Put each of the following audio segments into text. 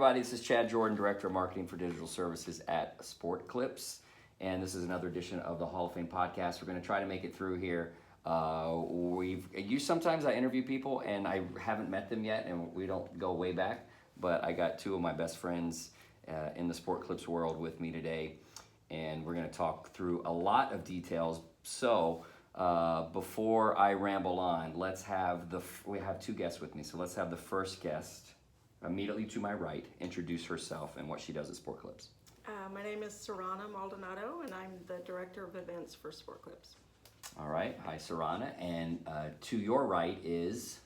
Everybody, this is Chad Jordan, Director of Marketing for Digital Services at Sport Clips, and this is another edition of the Hall of Fame podcast. We're going to try to make it through here. Sometimes I interview people and I haven't met them yet, and we don't go way back, but I got two of my best friends in the Sport Clips world with me today, and we're going to talk through a lot of details. So before I ramble on, we have two guests with me, so let's have the first guest immediately to my right introduce herself and what she does at Sport Clips. My name is Saronna Maldonado, and I'm the Director of Events for Sport Clips. All right. Hi, Saronna. And to your right is?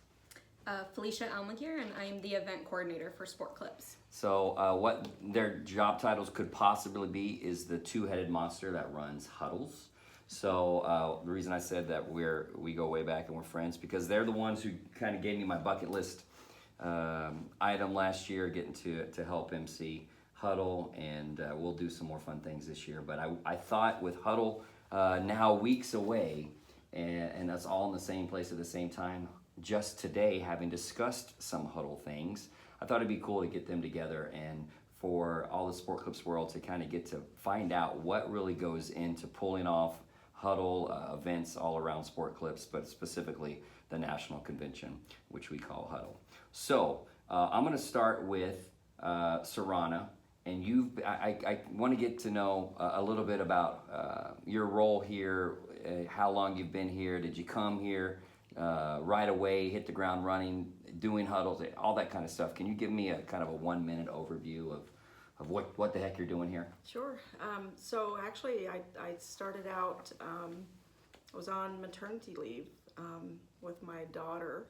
Fileshia Almaguer, and I'm the Event Coordinator for Sport Clips. So what their job titles could possibly be is the two-headed monster that runs Huddles. So the reason I said that we go way back and we're friends, because they're the ones who kind of gave me my bucket list item last year, getting to help MC Huddle, and we'll do some more fun things this year. But I thought with Huddle now weeks away, and us all in the same place at the same time, just today having discussed some Huddle things, I thought it'd be cool to get them together and for all the Sport Clips world to kind of get to find out what really goes into pulling off Huddle events all around Sport Clips, but specifically the national convention, which we call Huddle. So I'm going to start with Saronna, and I want to get to know a little bit about your role here, how long you've been here. Did you come here right away, hit the ground running, doing Huddles, all that kind of stuff? Can you give me a kind of a 1 minute overview of what the heck you're doing here? Sure. So actually, I started out, I was on maternity leave with my daughter,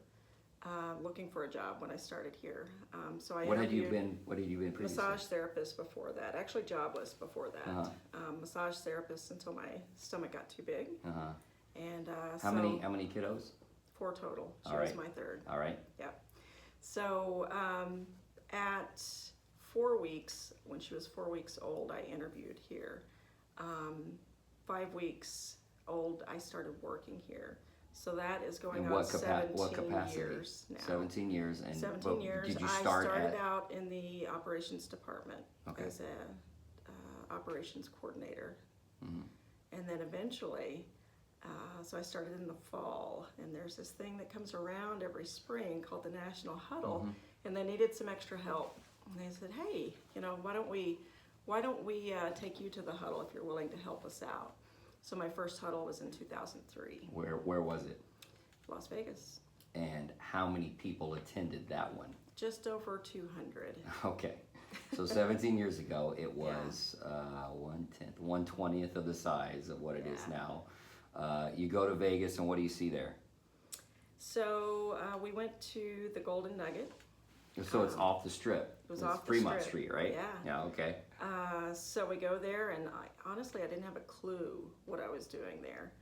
looking for a job when I started here. So I What had you been previously? Massage therapist before that. Actually, jobless before that. Massage therapist until my stomach got too big. And how many kiddos? 4 total. She All was right. my third. All right. Yeah. So at 4 weeks, when she was 4 weeks old, I interviewed here. 5 weeks old, I started working here. So that is going on 17 years now. 17 years. And 17 years. Did you I start started out in the operations department as a operations coordinator. And then eventually, so I started in the fall, and there's this thing that comes around every spring called the National Huddle, and they needed some extra help. And they said, hey, why don't we take you to the Huddle if you're willing to help us out? So my first Huddle was in 2003. Where was it? Las Vegas. And how many people attended that one? Just over 200. Okay. So 17 years ago, it was 1/10, 1/20th of the size of what it is now. You go to Vegas, and what do you see there? So we went to the Golden Nugget. So it's off the strip. It was off the Fremont strip. Street, right? Yeah. Yeah, okay. So we go there, and honestly, I didn't have a clue what I was doing there.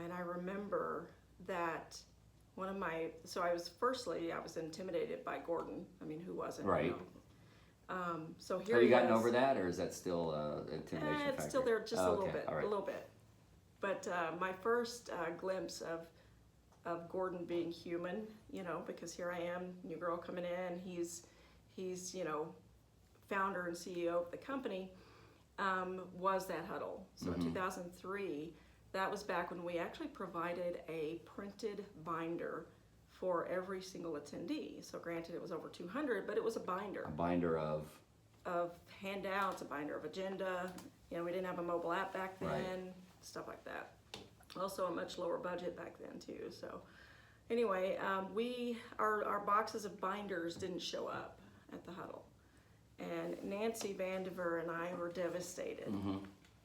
And I remember that I was intimidated by Gordon. I mean, who wasn't? Right. So here Have you gotten over that, or is that still intimidation factor? It's still there just a little bit, all right. a little bit. But my first glimpse of Gordon being human, because here I am, new girl coming in, he's founder and CEO of the company, was that Huddle. So in 2003, that was back when we actually provided a printed binder for every single attendee. So granted, it was over 200, but it was a binder. A binder of handouts, a binder of agenda. We didn't have a mobile app back then, right. Stuff like that. Also a much lower budget back then too. So anyway, our boxes of binders didn't show up at the Huddle. And Nancy Vandiver and I were devastated.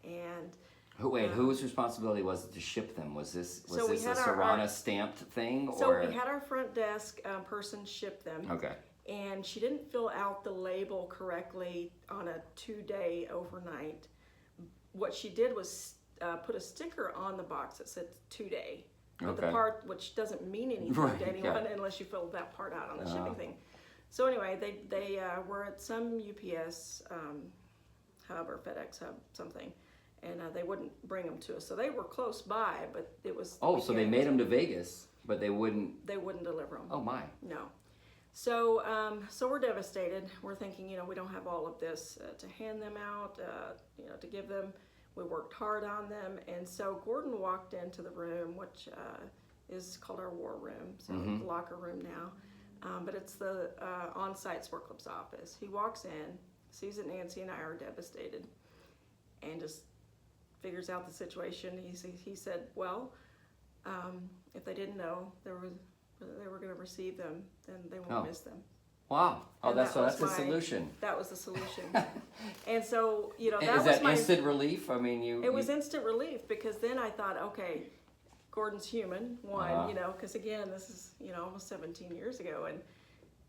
And whose responsibility was it to ship them? Was this a Saronna stamped thing? So we had our front desk person ship them. Okay. And she didn't fill out the label correctly on a 2-day overnight. What she did was put a sticker on the box that said 2-day. But the part, which doesn't mean anything to anyone unless you fill that part out on the shipping thing. So anyway, they were at some UPS hub or FedEx hub, something, and they wouldn't bring them to us. So they were close by, but it was... Oh, so they made them to Vegas, but they wouldn't... They wouldn't deliver them. Oh, my. No. So we're devastated. We're thinking, we don't have all of this to hand them out, to give them. We worked hard on them. And so Gordon walked into the room, which is called our war room, so the locker room now. But it's the on-site Sport Clips office. He walks in, sees that Nancy and I are devastated, and just figures out the situation. He said, well, if they didn't know they were going to receive them, then they won't miss them. Wow. Oh, And that's the solution. That was the solution. And so, that Is was that my instant relief? I mean, It was instant relief, because then I thought, okay, Gordon's human, because again, this is, almost 17 years ago, and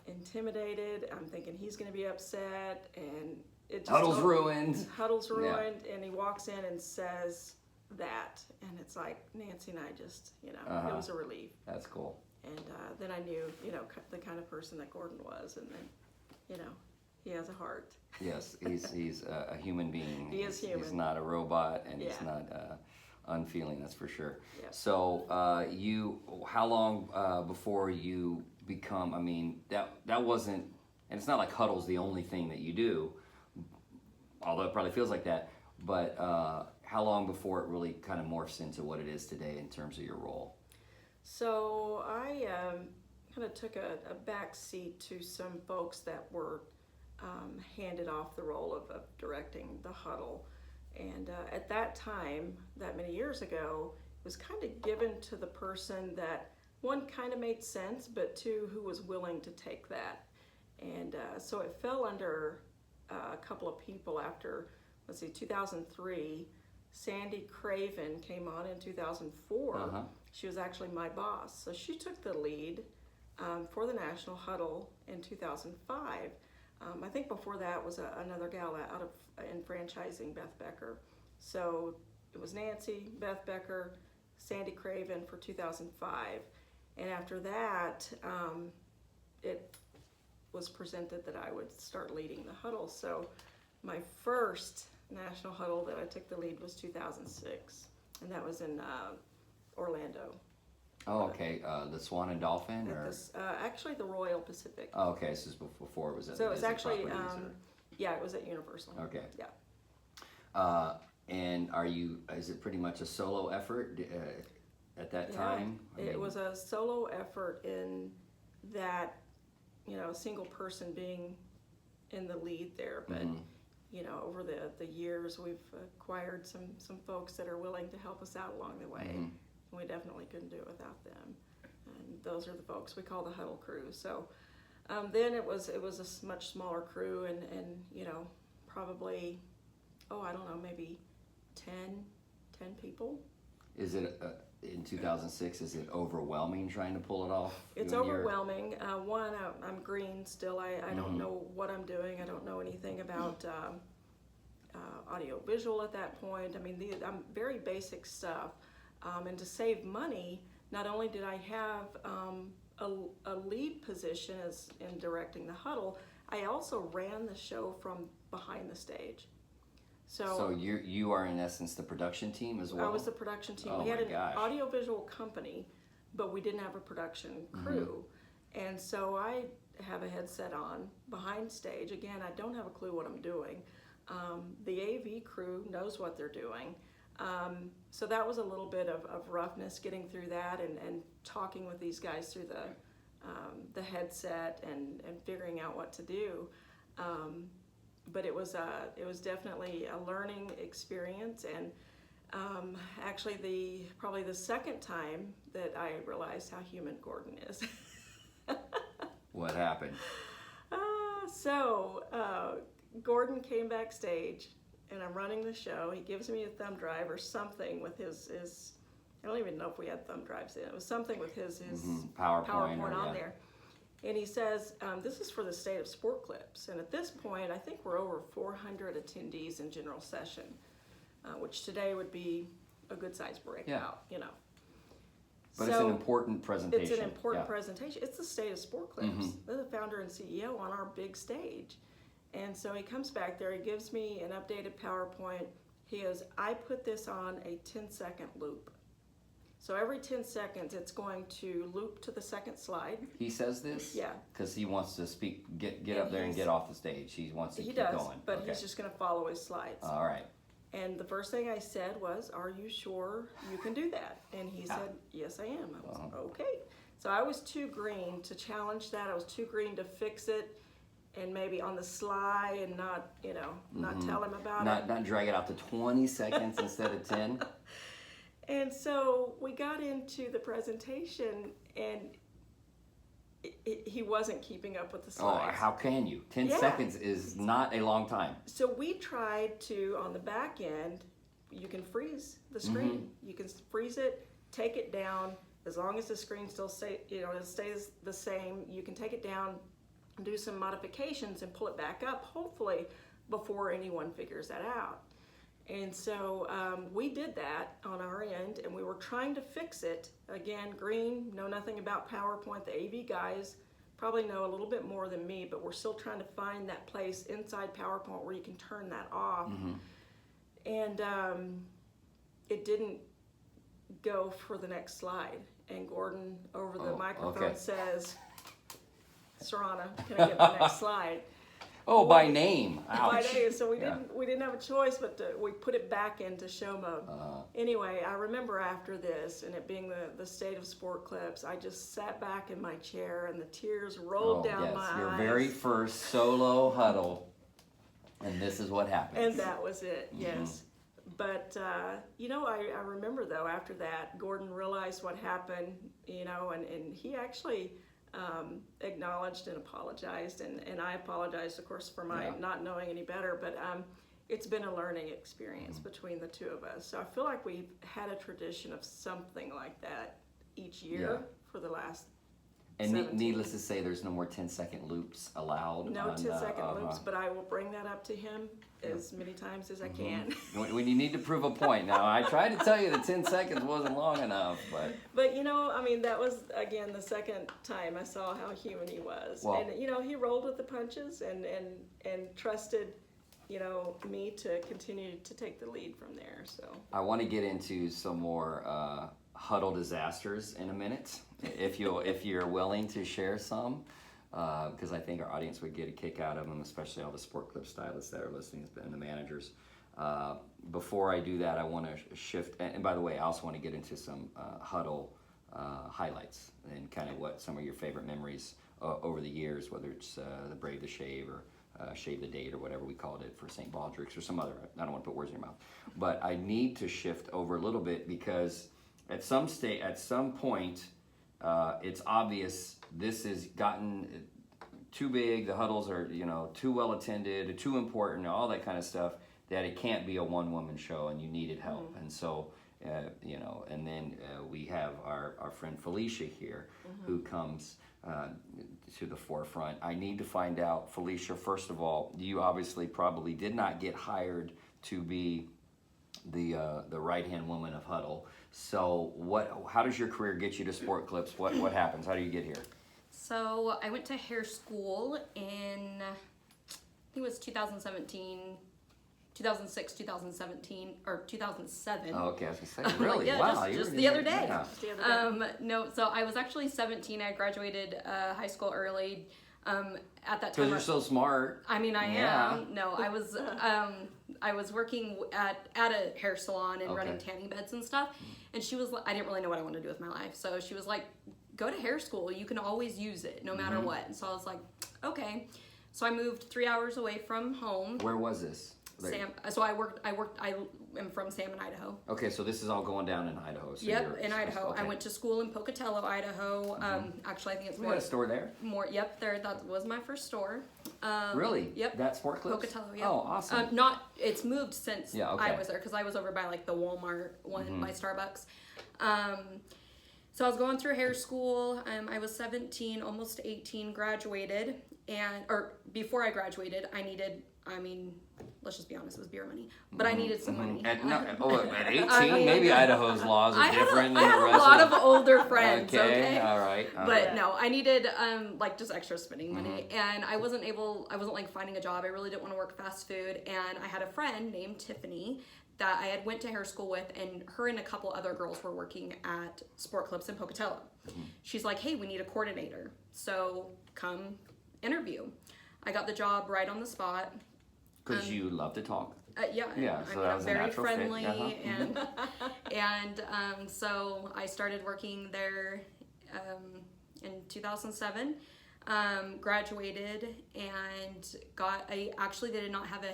intimidated. I'm thinking he's going to be upset, and it just Huddle's ruined. Huddle's ruined, and he walks in and says that, and it's like Nancy and I just, it was a relief. That's cool. And then I knew, the kind of person that Gordon was, and then, he has a heart. Yes, he's a human being. He is human. He's not a robot, and he's not unfeeling. That's for sure. Yep. So how long before you become? I mean, that wasn't, and it's not like Huddle's the only thing that you do, although it probably feels like that. But how long before it really kind of morphs into what it is today in terms of your role? So I kind of took a back seat to some folks that were handed off the role of directing the Huddle. And at that time, that many years ago, it was kind of given to the person that, one, kind of made sense, but two, who was willing to take that. And so it fell under a couple of people after, 2003. Sandy Craven came on in 2004. She was actually my boss. So she took the lead for the National Huddle in 2005. I think before that was another gal in franchising, Beth Becker. So it was Nancy, Beth Becker, Sandy Craven for 2005. And after that, it was presented that I would start leading the Huddle. So my first National Huddle that I took the lead was 2006, and that was in Orlando. Oh, okay. The Swan and Dolphin, or actually the Royal Pacific. Oh, okay. So this was before it was at. So it was Disney actually, properties, it was at Universal. Okay. Yeah. And is it pretty much a solo effort at that time? It was a solo effort in that, a single person being in the lead there, but. Over the years, we've acquired some folks that are willing to help us out along the way. We definitely couldn't do it without them. And those are the folks we call the Huddle crew. So then it was a much smaller crew, and probably, I don't know, maybe 10 people. Is it in 2006? Is it overwhelming trying to pull it off? It's overwhelming. One, I'm green still. I don't know what I'm doing. I don't know anything about audio visual at that point. I mean, I'm very basic stuff. And to save money, not only did I have a lead position in directing the Huddle, I also ran the show from behind the stage. So you are in essence the production team as well? I was the production team. Oh, we had an gosh. audiovisual company, but we didn't have a production crew. And so I have a headset on behind stage. Again, I don't have a clue what I'm doing. The AV crew knows what they're doing. So that was a little bit of roughness getting through that, and talking with these guys through the headset and figuring out what to do. But it was definitely a learning experience, and actually probably the second time that I realized how human Gordon is. What happened? Gordon came backstage, and I'm running the show. He gives me a thumb drive or something with his I don't even know if we had thumb drives in. It was something with his PowerPoint on there. And he says, this is for the state of Sport Clips. And at this point, I think we're over 400 attendees in general session, which today would be a good size breakout, But it's an important presentation. It's an important presentation. It's the state of Sport Clips. They're the founder and CEO on our big stage. And so he comes back there, he gives me an updated PowerPoint. He goes, I put this on a 10-second loop. So every 10 seconds, it's going to loop to the second slide. He says this? Yeah. Because he wants to speak, get And up there and get off the stage. He wants to He keep does, going. but Okay. he's just going to follow his slides. All right. And the first thing I said was, "Are you sure you can do that?" And he said, "Yes, I am." I was okay. So I was too green to challenge that. I was too green to fix it, and maybe on the sly and not, not tell him about it. Not drag it out to 20 seconds instead of 10. And so we got into the presentation, and he wasn't keeping up with the Oh, slides. how can you? 10 Yeah. seconds is not a long time. So we tried to, on the back end, you can freeze the screen. You can freeze it, take it down. As long as the screen still it stays the same, you can take it down, do some modifications, and pull it back up, hopefully before anyone figures that out. And so we did that on our end, and we were trying to fix it. Again, green, know nothing about PowerPoint. The AV guys probably know a little bit more than me, but we're still trying to find that place inside PowerPoint where you can turn that off. And it didn't go for the next slide. And Gordon over the microphone says, "Saronna, can I get the next slide?" Oh, by name. Ouch. By name. So we didn't have a choice, but we put it back into show mode. Anyway, I remember after this, and it being the state of Sport Clips, I just sat back in my chair, and the tears rolled down my Your eyes. very first solo huddle, and this is what happens. And that was it, yes. But, I remember, though, after that, Gordon realized what happened, and he actually acknowledged and apologized. And I apologized, of course, for my not knowing any better. But it's been a learning experience between the two of us. So I feel like we've had a tradition of something like that each year for the last And 17. needless to say, there's no more 10-second loops allowed. No on, 10-second loops, but I will bring that up to him as many times as I can. When you need to prove a point. Now, I tried to tell you that 10 seconds wasn't long enough, but... But, that was, again, the second time I saw how human he was. Well, and, he rolled with the punches and trusted, me to continue to take the lead from there, so. I want to get into some more huddle disasters in a minute, if you're willing to share some, because I think our audience would get a kick out of them, especially all the Sport Clip stylists that are listening and the managers. Before I do that, I want to shift, and by the way, I also want to get into some huddle highlights and kind of what some of your favorite memories over the years, whether it's the Brave the Shave or Shave the Date or whatever we called it for St. Baldrick's or some other, I don't want to put words in your mouth. But I need to shift over a little bit because at some point, it's obvious this has gotten too big, the huddles are, too well attended, too important, all that kind of stuff, that it can't be a one-woman show and you needed help. And so, and then we have our friend Fileshia here who comes to the forefront. I need to find out, Fileshia, first of all, you obviously probably did not get hired to be the right-hand woman of Huddle. So how does your career get you to Sport Clips? What happens? How do you get here? So I went to hair school in, I think it was 2006, 2017, or 2007. Oh, okay, I was going to say, really? Yeah, wow. just the other day. Yeah. No, so I was actually 17. I graduated high school early. At that time, Because you're so smart. I mean, I am. No, I was working at a hair salon and running tanning beds and stuff. And she was, I didn't really know what I wanted to do with my life. So she was like, go to hair school. You can always use it no matter what. And so I was like, okay. So I moved 3 hours away from home. Where was this? So I am from Salmon, Idaho. Okay, so this is all going down in Idaho. So Yep, in Idaho. Okay. I went to school in Pocatello, Idaho. Actually, I think it's We got a store there. Yep, that was my first store. Really? Yep. That's Sport Clips? Pocatello, yep. Oh, awesome. It's moved since I was there, because I was over by like the Walmart one by Starbucks. So I was going through hair school. I was 17, almost 18, graduated. Or before I graduated, let's just be honest, it was beer money. But I needed some money. At 18? Maybe Idaho's laws are different than the rest I had a lot of older friends, okay? All right. But no, I needed just extra spending money. And I wasn't like finding a job. I really didn't want to work fast food. And I had a friend named Tiffany that I had went to hair school with, and her and a couple other girls were working at Sport Clips in Pocatello. She's like, hey, we need a coordinator, so come interview. I got the job right on the spot. Because you love to talk. Yeah, so that was I'm very a natural friendly, fit. and so I started working there in 2007. Graduated and actually they did not have a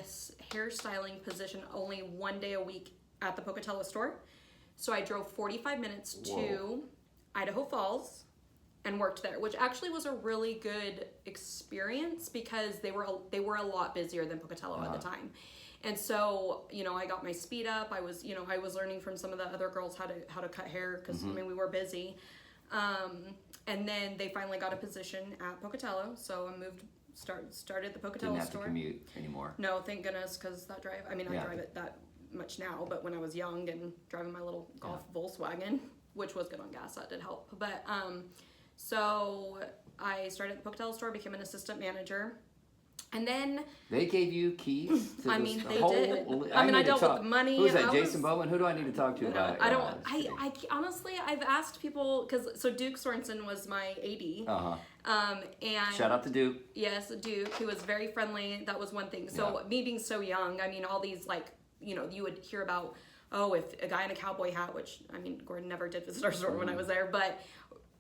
hairstyling position, only 1 day a week at the Pocatello store. So I drove 45 minutes to Idaho Falls and worked there, which actually was a really good experience because they were a lot busier than Pocatello at the time. And so, I got my speed up. I was learning from some of the other girls how to cut hair because we were busy. And then they finally got a position at Pocatello, so I started the Pocatello Didn't have store. to commute anymore. No, thank goodness, because that drive. I drive it that much now, but when I was young and driving my little Golf Volkswagen, which was good on gas, that did help. But so I started the Pocatello store, became an assistant manager. And then they gave you keys to they whole, did. I dealt with money. Who's that? Jason Bowman? Who do I need to talk to about? I honestly, I've asked people so Duke Sorensen was my AD. And shout out to Duke. Yes, Duke, who was very friendly. That was one thing. So me being so young, all these you would hear about, if a guy in a cowboy hat, which Gordon never did visit our store when I was there, but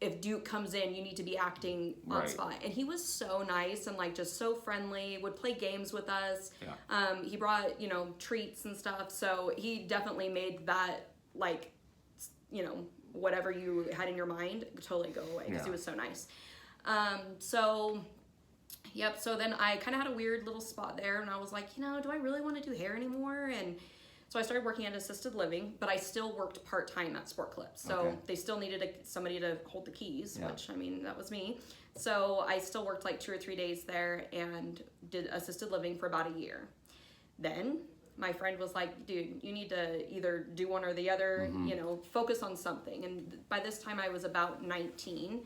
if Duke comes in, you need to be acting on spot. And he was so nice and just so friendly, would play games with us. Yeah. He brought, treats and stuff. So he definitely made that, whatever you had in your mind totally go away because he was so nice. So then I kind of had a weird little spot there and I was like, do I really want to do hair anymore? And so I started working at assisted living, but I still worked part-time at Sport Clips. So they still needed somebody to hold the keys, which, that was me. So I still worked 2 or 3 days there and did assisted living for about a year. Then my friend was like, dude, you need to either do one or the other, focus on something. And by this time I was about 19. And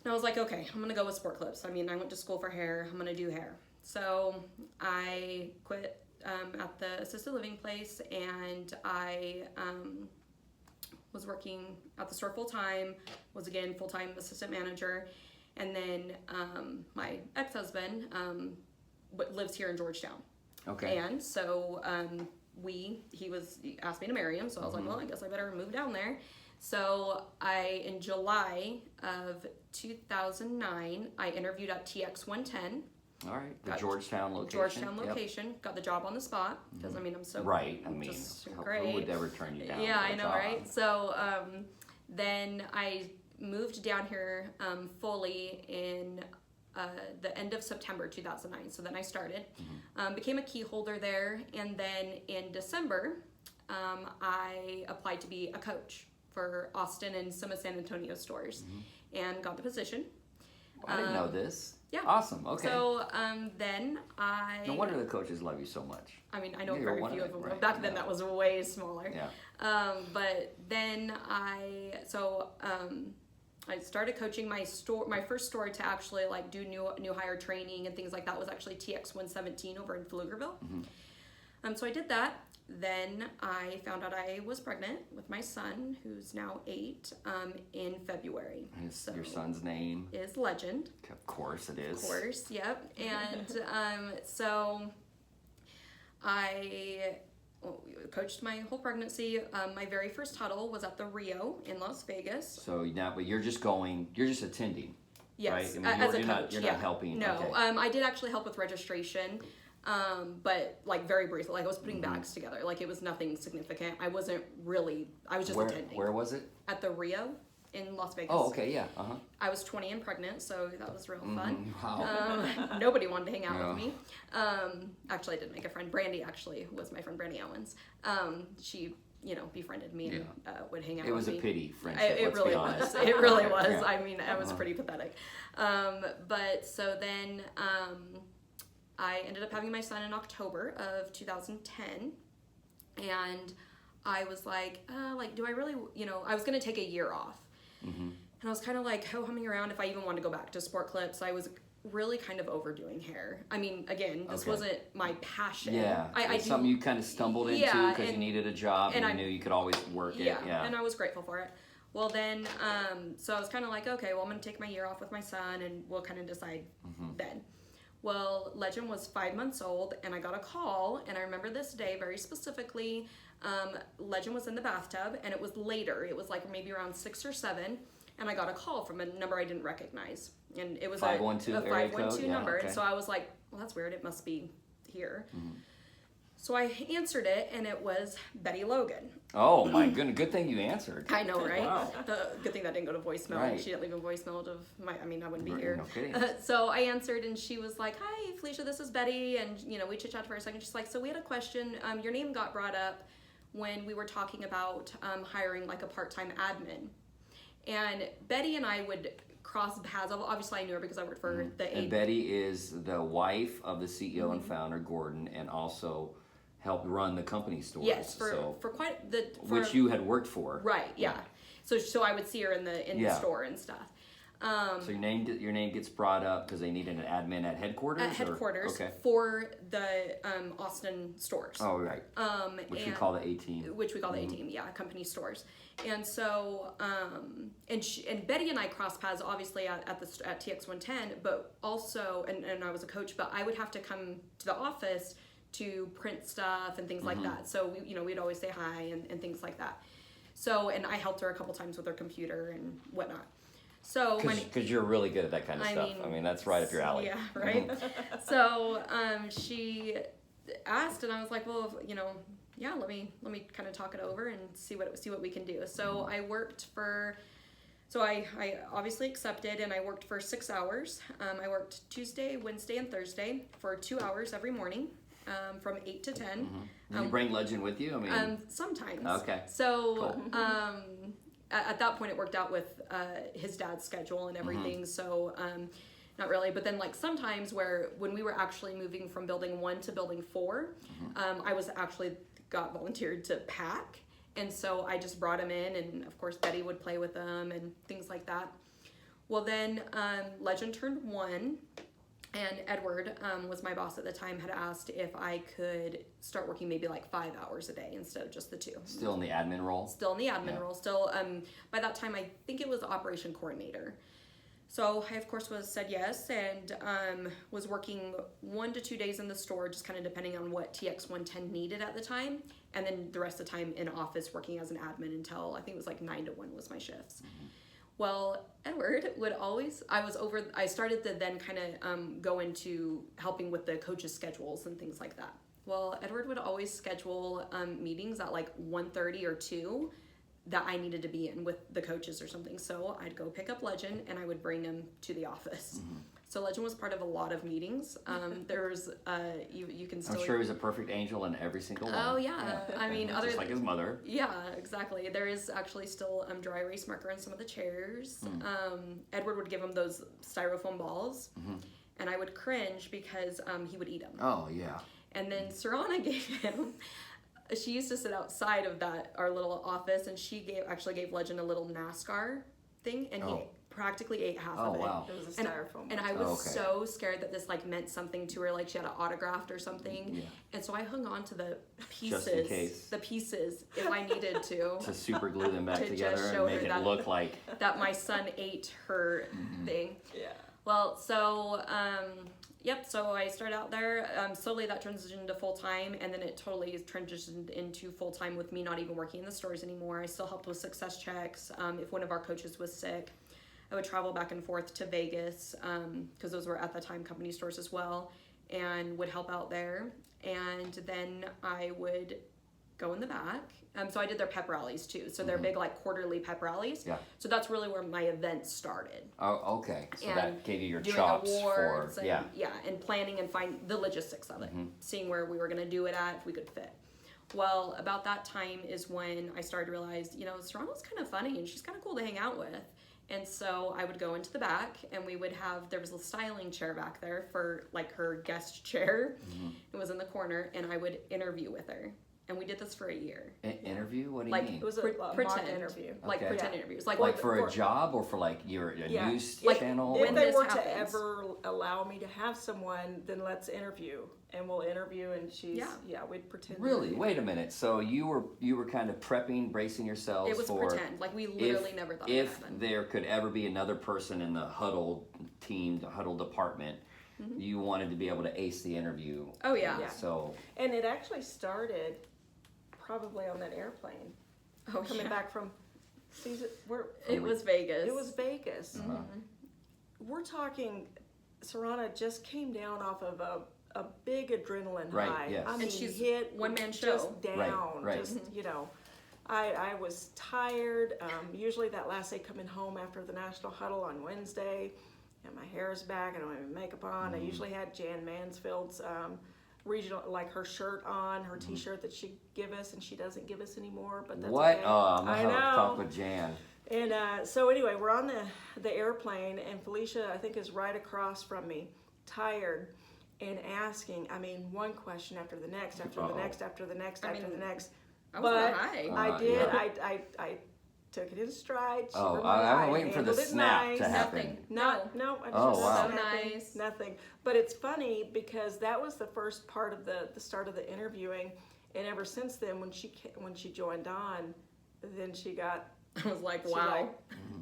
I was like, okay, I'm going to go with Sport Clips. I went to school for hair. I'm going to do hair. So I quit at the assisted living place, and I was working at the store full-time, was again full-time assistant manager, and then my ex-husband lives here in Georgetown. Okay. And so he asked me to marry him, so I was like, well, I guess I better move down there. So in July of 2009, I interviewed at TX 110. All right, the Georgetown location. Georgetown location. Got the job on the spot because I'm so great. Who would ever turn you down? Yeah, I know, right? So then I moved down here fully in the end of September 2009. So then I started, became a key holder there, and then in December, I applied to be a coach for Austin and some of San Antonio stores, and got the position. I didn't know this. Yeah. Awesome. Okay. So then I. No wonder the coaches love you so much. I know very few of them. Right. Back then, that was way smaller. Yeah. But then I started coaching my store. My first store to actually do new hire training and things like that was actually TX 117 over in Pflugerville. So I did that. Then I found out I was pregnant with my son, who's now 8, in February. So your son's name? Is Legend. Of course it is. Of course, yep. And so I coached my whole pregnancy. My very first huddle was at the Rio in Las Vegas. So now, but you're just attending. Yes, right? as a coach. You're not helping. No, okay. I did actually help with registration. But very briefly, I was putting bags together. It was nothing significant. I was just attending. Where was it? At the Rio in Las Vegas. Oh, okay, yeah. I was 20 and pregnant, so that was real fun. Wow. Nobody wanted to hang out with me. Actually, I did make a friend. Brandy actually was my friend, Brandy Owens. She, befriended me and would hang out with me. It was a pity friendship, It really was. It really was. Yeah. It was pretty pathetic. But so then I ended up having my son in October of 2010, and I was like, do I really, I was going to take a year off. And I was kind of humming around if I even wanted to go back to Sport Clips. I was really kind of overdoing hair. I mean, again, this wasn't my passion. Yeah, it's something you kind of stumbled into because you needed a job and you knew you could always work it. Yeah, and I was grateful for it. Well, then, so I was kind of like, okay, well, I'm going to take my year off with my son, and we'll kind of decide then. Well, Legend was 5 months old, and I got a call, and I remember this day very specifically. Legend was in the bathtub, and it was later. It was like maybe around 6 or 7, and I got a call from a number I didn't recognize. And it was 512 a 512 number. And so I was like, well, that's weird. It must be here. So I answered it, and it was Betty Logan. Oh, my goodness. Good thing you answered. I know, right? Wow. Good thing that didn't go to voicemail. Right. She didn't leave a voicemail I wouldn't be Right, here. no kidding. So I answered, and she was like, hi, Fileshia, this is Betty. And, we chit-chatted for a second. She's like, so we had a question. Your name got brought up when we were talking about hiring like a part-time admin. And Betty and I would cross paths. Obviously, I knew her because I worked for the And Betty is the wife of the CEO and founder, Gordon, and also helped run the company stores. Yes, for quite the... which you had worked for. Right, yeah. So I would see her in the store and stuff. So your name gets brought up because they needed an admin at headquarters? At headquarters Okay. for the Austin stores. Oh, right. Which we call the A-team. Which we call the A-team, yeah, company stores. And so, and Betty and I crossed paths obviously at TX110, but also, and I was a coach, but I would have to come to the office to print stuff and things like that. So we'd always say hi and things like that. So, and I helped her a couple times with her computer and whatnot. So because you're really good at that kind of stuff. I mean, that's right up your alley. Yeah, right. So she asked, and I was like, well, yeah, let me kind of talk it over and see what we can do. So I worked for. So I obviously accepted, and I worked for 6 hours. I worked Tuesday, Wednesday, and Thursday for 2 hours every morning. From 8 to 10. Did you bring Legend with you? I mean, sometimes. Okay. So, cool. At that point, it worked out with his dad's schedule and everything. So, not really. But then, like sometimes, when we were actually moving from building 1 to building 4, I was actually got volunteered to pack, and so I just brought him in, and of course Betty would play with them and things like that. Well, then Legend turned 1. And Edward was my boss at the time, had asked if I could start working maybe like 5 hours a day instead of just the 2. Still in the admin role? Still in the admin role. Still, by that time, I think it was operation coordinator. So I, of course, said yes, and was working 1 to 2 days in the store, just kind of depending on what TX110 needed at the time. And then the rest of the time in office working as an admin until, I think it was like 9 to 1 was my shifts. Well, Edward would always, I started to then kind of go into helping with the coaches' schedules and things like that. Well, Edward would always schedule meetings at like 1:30 or 2 that I needed to be in with the coaches or something. So I'd go pick up Legend and I would bring him to the office. So Legend was part of a lot of meetings. There's, you can still... I'm sure he was a perfect angel in every single one. Oh, yeah. I mean, just like his mother. Yeah, exactly. There is actually still dry erase marker on some of the chairs. Edward would give him those styrofoam balls, and I would cringe because he would eat them. Oh, yeah. And then Saronna gave him... She used to sit outside of our little office, and she actually gave Legend a little NASCAR thing, and he practically ate half of it. Oh, wow. It was a styrofoam. And I was so scared that this like meant something to her, like she had it autographed or something. Yeah. And so I hung on to the pieces, just in case. The pieces, if I needed to. To super glue them back together and make it look like that my son ate her thing. Yeah. Well, so so I started out there. Slowly that transitioned to full time, and then it totally transitioned into full time with me not even working in the stores anymore. I still helped with success checks. If one of our coaches was sick, I would travel back and forth to Vegas because those were at the time company stores as well, and would help out there. And then I would go in the back. So I did their pep rallies too. So they're big like quarterly pep rallies. Yeah. So that's really where my events started. Oh, okay. So and that gave you your doing chops awards for and planning and find the logistics of it, seeing where we were going to do it at, if we could fit. Well, about that time is when I started to realize, Saronna's kind of funny and she's kind of cool to hang out with. And so I would go into the back, and there was a styling chair back there for like her guest chair. It was in the corner, and I would interview with her. and we did this for a year. Interview? What do you Like, mean? It was a mock pretend interview. Like Okay. pretend interviews. Like For a job or for like your news If- channel? If When they this were to happens. ever allow me to have someone, then let's interview, and we'll interview, and we'd pretend. to Really? interview. Wait a minute. So you were kind of prepping, bracing yourselves it was for pretend. Like we literally never thought it would if happen. there could ever be another person in the Huddle team, the Huddle department, you wanted to be able to ace the interview. Oh yeah. Yeah. So And it actually started probably on that airplane Oh coming yeah. back from. Where It was Vegas. it was Vegas. Uh-huh. We're talking. Saronna just came down off of a big adrenaline Right, high. yes. I mean, And she's hit one-man show. just down. Right. Just I was tired. Usually that last day coming home after the national huddle on Wednesday, and my hair is back. I don't have any makeup on. I usually had Jan Mansfield's regional, like her shirt on, her T-shirt that she'd give us, and she doesn't give us anymore. But that's what? okay. Oh, I'm I gonna have to talk know. with Jan. And so anyway, we're on the airplane, and Fileshia, I think, is right across from me, tired, and asking, I mean, one question after the next, after the next, after the next, after the next. I was But high. I did. Yeah. I took it in stride. She Oh, really I'm high, waiting for the handled it snap nice. to happen. Nothing. No, I Oh, just wow. So nothing, nice. nothing. But it's funny because that was the first part of the start of the interviewing, and ever since then, when she joined on, then she got. I was like, She wow.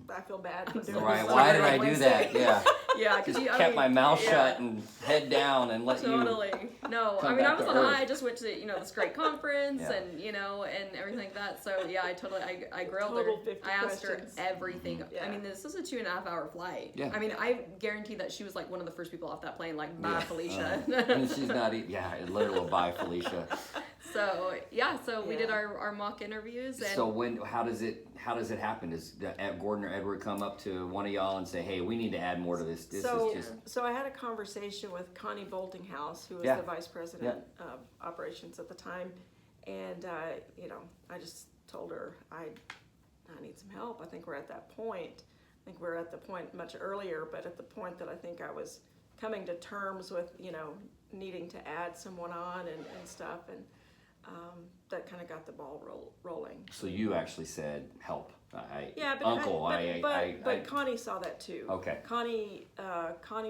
I feel bad for doing Right? this. Why did I Like do Wednesday. that? Yeah. Yeah, because Just kept my mouth shut and head down and let you. Totally. No, come I mean, I back was to on earth. high. I just went to, this great conference Yeah. and, and everything like that. So, yeah, I grilled Total her. 50 I asked questions. her everything. Yeah. I mean, this was a 2.5 hour flight. Yeah. I mean, I guarantee that she was like one of the first people off that plane, like, bye, Yeah. Felicia. And she's not even. Yeah, literal bye, Fileshia. So, we Yeah. did our mock interviews. And So how does it happen? Does Gordon or Edward come up to one of y'all and say, "Hey, we need to add more to this"? This So, is just so I had a conversation with Connie Boltinghouse, who was Yeah. the vice president of operations at the time, and I just told her I need some help. I think we're at that point. I think we're at the point much earlier, but at the point that I think I was coming to terms with needing to add someone on and stuff, and that kind of got the ball rolling. So you actually said help. But Connie saw that too. Okay. Connie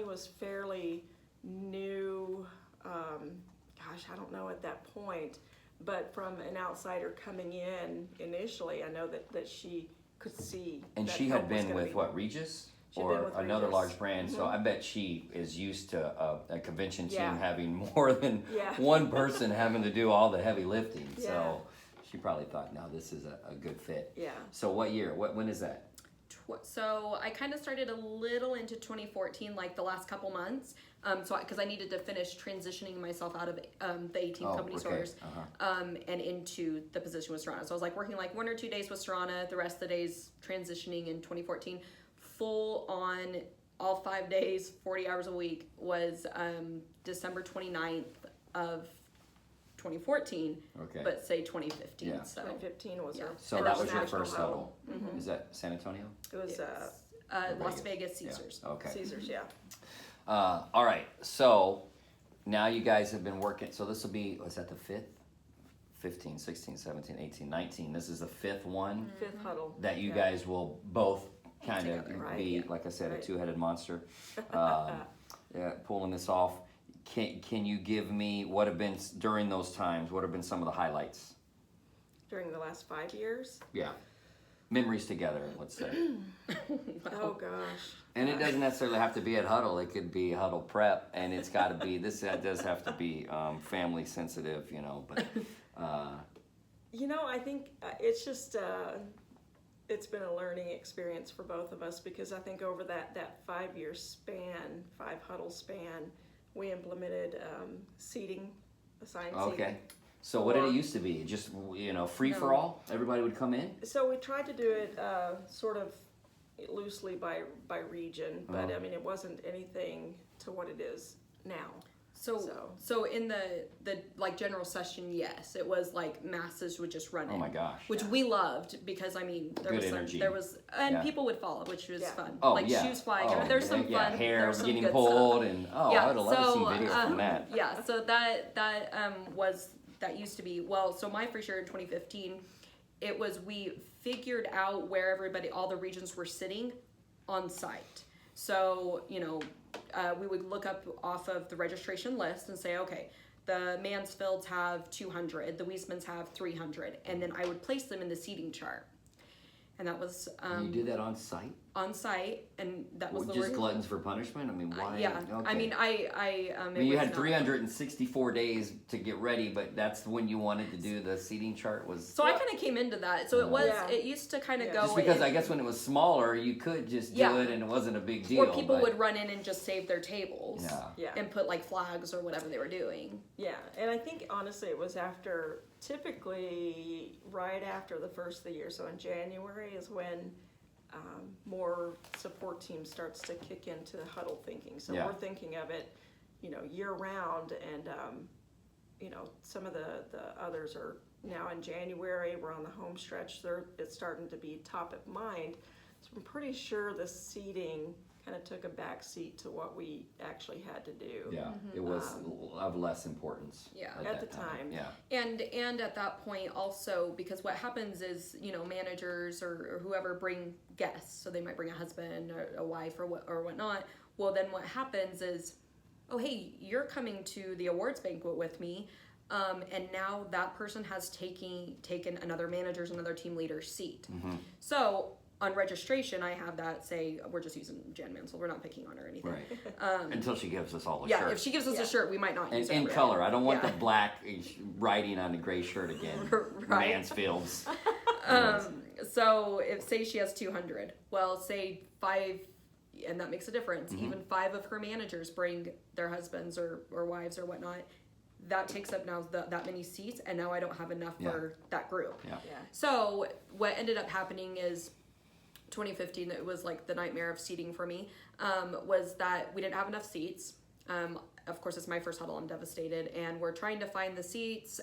was fairly new. I don't know at that point, but from an outsider coming in initially, I know that she could see. And that she help had was been gonna with be- what, Regis? She'd Or been with another Regis. large brand, so I bet she is used to a convention team Yeah. having more than Yeah. one person having to do all the heavy lifting. Yeah. So she probably thought, no, this is a good fit. Yeah. So what year? When is that? So I kind of started a little into 2014, like the last couple months. Because I needed to finish transitioning myself out of the 18 company stores and into the position with Saronna. So I was like working like 1 or 2 days with Saronna, the rest of the days transitioning in 2014. Full on all 5 days, 40 hours a week was December 29th of 2014, Okay. but say 2015. Yeah. So 2015 was her. So that was your national first huddle. Is that San Antonio? It was Las Vegas Caesars. Yeah. Okay. Caesars, yeah. All right. So now you guys have been working. So this will be, was that the fifth? 15, 16, 17, 18, 19. This is the fifth one Fifth huddle. that you Yeah. guys will both kind of Together, right, be, yeah. like I said, Right. a two-headed monster. Pulling this off. Can you give me what have been during those times? What have been some of the highlights? During the last 5 years. Yeah, memories together. Let's say. Oh gosh. And it doesn't necessarily have to be at Huddle. It could be Huddle Prep, and it's got to be this. Does have to be family sensitive, But I think it's just it's been a learning experience for both of us, because I think over that 5 year span, 5 huddle span, we implemented seating, assigned seating. okay. So what did it used to be? Just free for all? Everybody would come in. So we tried to do it sort of loosely by region, but I mean it wasn't anything to what it is now. So in the like general session, yes, it was like masses would just run in. Oh my gosh. Which we loved, because I mean there Good was energy. and people would follow, which was Yeah. fun. Oh like yeah. shoes flying. Oh, There's some fun. Hair there's some getting good pulled, stuff. and I would have loved to see videos from that. Yeah, so that was that used to be, well, so my first year in 2015, it was, we figured out where all the regions were sitting on site. So, you know, we would look up off of the registration list and say, okay, the Mansfields have 200, the Weismans have 300, and then I would place them in the seating chart. And that was... you did that on site? On site, and that was just gluttons for punishment? I mean, why? Yeah, okay. I mean, you had 364 days to get ready, but that's when you wanted to do the seating chart was... So I kind of came into that. So it used to kind of go... Just because I guess when it was smaller, you could just do it and it wasn't a big deal. Or people would run in and just save their tables. Yeah. And put like flags or whatever they were doing. Yeah, and I think honestly it was typically right after the first of the year. So in January is when more support team starts to kick into huddle thinking. So we're thinking of it, you know, year round, and you know, some of the others are now in January. We're on the home stretch. It's starting to be top of mind. So I'm pretty sure the seating kind of took a back seat to what we actually had to do. Yeah, it was of less importance. Yeah, at the time. Yeah, and at that point also, because what happens is, you know, managers or whoever bring guests, so they might bring a husband or a wife or whatnot. Well, then what happens is, oh hey, you're coming to the awards banquet with me, and now that person has taken another manager's, another team leader's seat. So on registration, I have that say, we're just using Jan Mansell, we're not picking on her or anything. Right. Until she gives us all a shirt. Yeah, if she gives us a shirt, we might not use it. In color. I don't want the black writing on the gray shirt again. Right. Mansfields. So if, say she has 200, well, say 5, and that makes a difference. Even 5 of her managers bring their husbands or wives or whatnot. That takes up now that many seats, and now I don't have enough for that group. Yeah. So what ended up happening is 2015, it was like the nightmare of seating for me, was that we didn't have enough seats. Of course, it's my first huddle, I'm devastated, and we're trying to find the seats.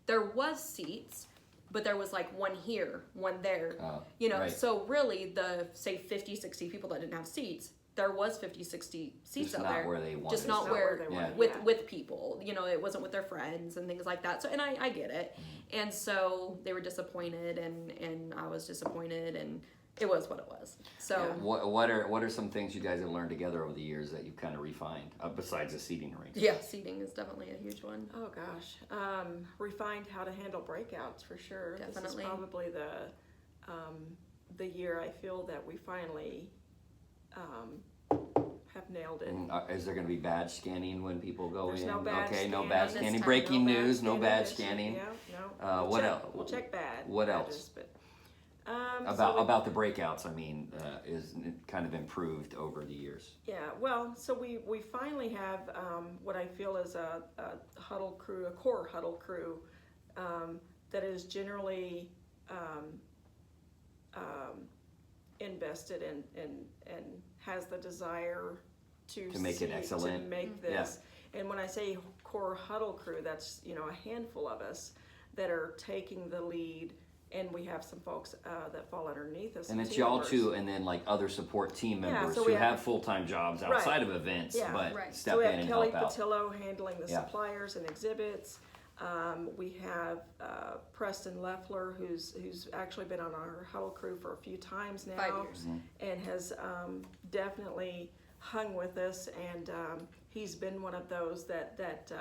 There was seats, but there was like one here, one there, you know, so really the, say 50, 60 people that didn't have seats, there was 50, 60 seats just out not there. Where they wanted. Just not where they wanted. with people, you know, it wasn't with their friends and things like that. So, and I get it. And so they were disappointed and I was disappointed, and it was what it was. So what are some things you guys have learned together over the years that you've kind of refined besides the seating arrangement? Yeah, seating is definitely a huge one. Oh gosh, refined how to handle breakouts for sure. Definitely. This is probably the year I feel that we finally have nailed it. Is there going to be badge scanning when people go There's in? no badge okay, no scanning badge this scanning. time. Breaking No news, no badge this scanning. year. Yeah, no. What else? We'll check badge. What badges, else? But, about the breakouts, I mean, is kind of improved over the years. Yeah, well, so we finally have what I feel is a huddle crew, a core huddle crew, that is generally invested in and has the desire to make it excellent. to make this. Yeah. And when I say core huddle crew, that's, you know, a handful of us that are taking the lead. And we have some folks that fall underneath us. And it's y'all too, and then like other support team members so who have full-time jobs outside of events, but step so we in have and Kelly help out. Patillo handling the suppliers and exhibits. We have Preston Leffler, who's actually been on our huddle crew for a few times now. 5 years. And has definitely hung with us, and he's been one of those that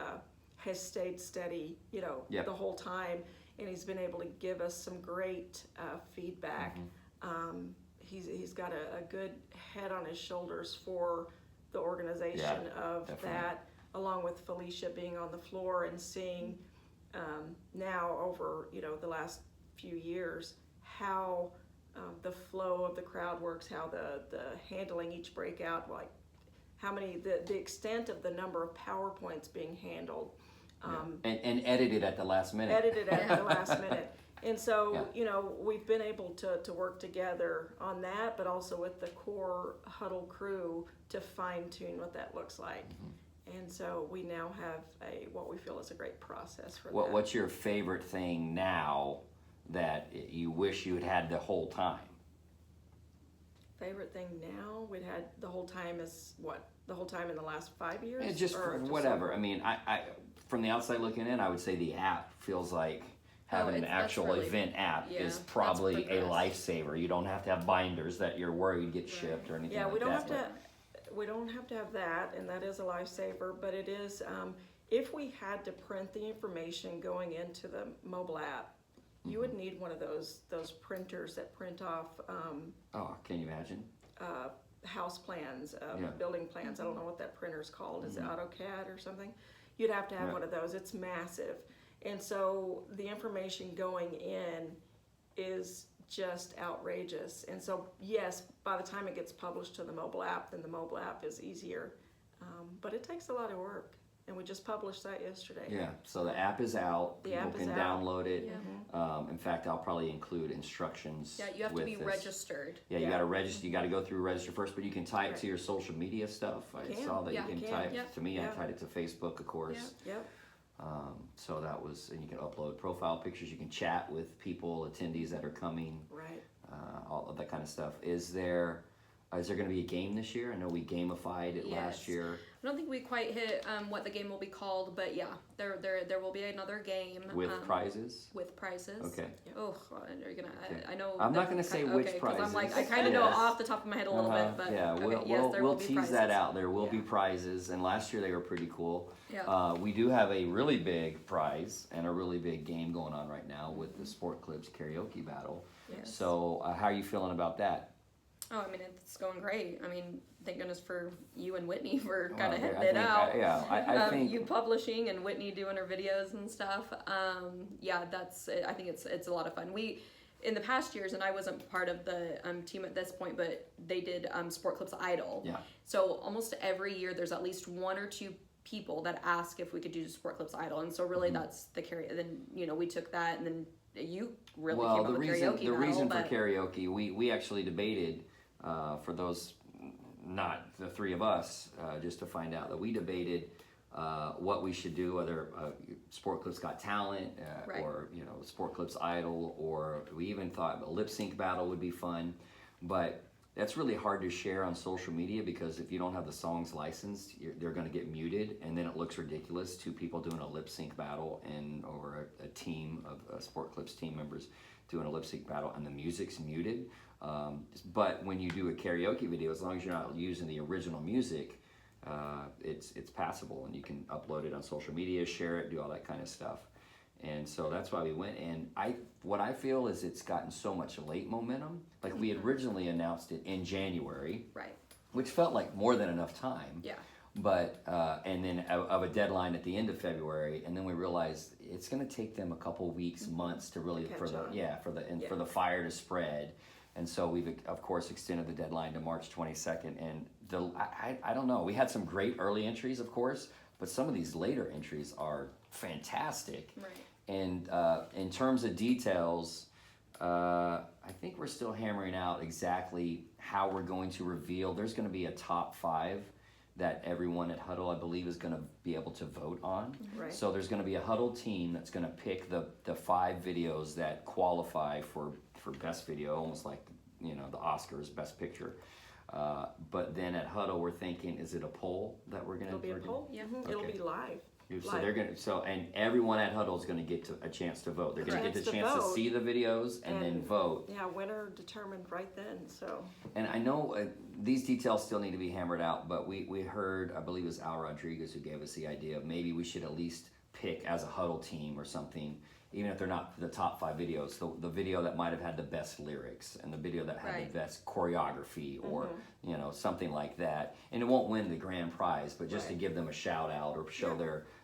has stayed steady, you know, the whole time. And he's been able to give us some great feedback. He's got a good head on his shoulders for the organization of definitely. That, along with Fileshia being on the floor and seeing now over, you know, the last few years how the flow of the crowd works, how the handling each breakout, like how many the extent of the number of PowerPoints being handled. And edited at the last minute. Edited at the last minute. And so, you know, we've been able to work together on that, but also with the core huddle crew to fine tune what that looks like. And so we now have what we feel is a great process for that. What's your favorite thing now that you wish you had the whole time? Favorite thing now we'd had the whole time is what? The whole time in the last 5 years? Just whatever. I mean, I from the outside looking in, I would say the app feels like having an actual event app is probably a lifesaver. You don't have to have binders that you're worried get shipped or anything like that. We don't have to have that, and that is a lifesaver, but it is, if we had to print the information going into the mobile app, you would need one of those printers that print off can you imagine? House plans, building plans. I don't know what that printer's called. Is it AutoCAD or something? You'd have to have one of those. It's massive. And so the information going in is just outrageous. And so, yes, by the time it gets published to the mobile app, then the mobile app is easier. But it takes a lot of work. And we just published that yesterday. Yeah, so the app is out. People can download it. Yeah. In fact, I'll probably include instructions. Yeah, you have to be registered. Yeah, you got to register. You got to go through register first, but you can type to your social media stuff. I saw that you can type. To me, I tied it to Facebook, of course. Yep. So that was, and you can upload profile pictures. You can chat with people, attendees that are coming. Right. All of that kind of stuff. Is there going to be a game this year? I know we gamified it last year. I don't think we quite hit what the game will be called, but yeah, there will be another game with prizes. With prizes. Okay. Oh, are you gonna? I know. I'm not gonna say which prizes. I'm like, I kind of know off the top of my head a little bit, but we'll tease that out. There will be prizes, and last year they were pretty cool. Yeah. We do have a really big prize and a really big game going on right now with the Sport Clips Karaoke Battle. Yes. So, how are you feeling about that? Oh, I mean, it's going great. I mean, thank goodness for you and Whitney for kind of hitting it out. I think you publishing and Whitney doing her videos and stuff. That's. I think it's a lot of fun. We, in the past years, and I wasn't part of the team at this point, but they did Sport Clips Idol. Yeah. So almost every year, there's at least one or two people that ask if we could do Sport Clips Idol, and so really that's the Then we took that, and then you really came up with karaoke. The reason for karaoke, we actually debated. For those, not the three of us, just to find out that we debated what we should do, whether Sport Clips Got Talent or Sport Clips Idol, or we even thought a lip sync battle would be fun, but that's really hard to share on social media because if you don't have the songs licensed, they're going to get muted, and then it looks ridiculous. Two people doing a lip sync battle or a team of Sport Clips team members doing a lip sync battle, and the music's muted. But when you do a karaoke video, as long as you're not using the original music, it's passable, and you can upload it on social media, share it, do all that kind of stuff. And so that's why we went. And what I feel is it's gotten so much late momentum. Like we had originally announced it in January, right? Which felt like more than enough time. Yeah. But and then of a deadline at the end of February, and then we realized it's going to take them a couple weeks, months to really for the fire to spread. And so we've, of course, extended the deadline to March 22nd. And I don't know. We had some great early entries, of course, but some of these later entries are fantastic. Right. And in terms of details, I think we're still hammering out exactly how we're going to reveal. There's going to be a top 5 that everyone at Huddle, I believe, is going to be able to vote on. Right. So there's going to be a Huddle team that's going to pick the 5 videos that qualify for best video, almost like the Oscars, best picture. But then at Huddle, we're thinking, is it a poll that we're going to? It'll be a poll. Yeah, okay. It'll be live. So they're going to. And everyone at Huddle is going to get a chance to vote. They're going to get the chance to see the videos and then vote. Yeah, winner determined right then. So. And I know these details still need to be hammered out, but we heard, I believe it was Al Rodriguez who gave us the idea of maybe we should at least pick as a Huddle team or something. Even if they're not the top 5 videos, the video that might have had the best lyrics and the video that had the best choreography or, something like that. And it won't win the grand prize, but just to give them a shout out or show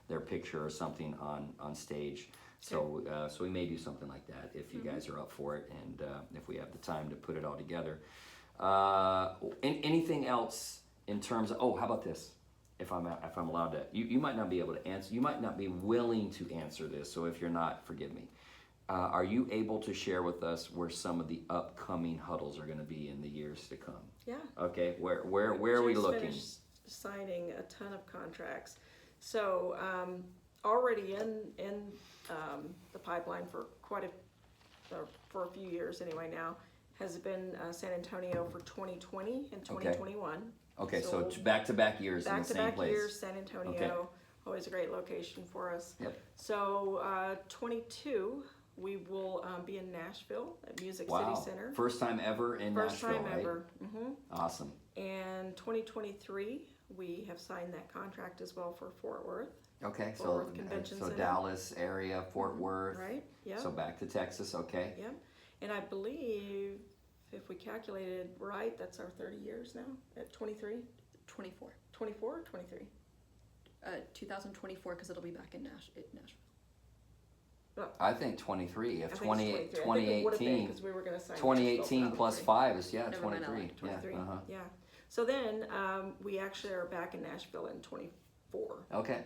their picture or something on stage. So so we may do something like that if you guys are up for it and if we have the time to put it all together. Anything else in terms of, how about this? If I'm allowed to, you might not be able to answer. You might not be willing to answer this. So if you're not, forgive me. Are you able to share with us where some of the upcoming huddles are going to be in the years to come? Yeah. Okay. Where are we looking? Finished signing a ton of contracts. So already in the pipeline for for a few years anyway now has been San Antonio for 2020 and 2021. Okay, so back-to-back years in the same place. Back-to-back years, San Antonio, always a great location for us. Yep. So 22, we will be in Nashville at Music Wow. City Center. First time ever in First Nashville, time right? ever. Mm-hmm. Awesome. And 2023, we have signed that contract as well for Fort Worth. Okay, Fort Worth Convention Center. Dallas area, Fort Worth. Right, yeah. So back to Texas, okay. Yep. And I believe, if we calculated right, that's our 30 years now at 23? 24. 24 or 23? 2024, because it'll be back in Nashville. I think 23. If I think it's 23. 2018, because we were going to sign 2018 plus 5 is, Never mind, 23. 23. Yeah, Yeah. So then we actually are back in Nashville in 24. Okay.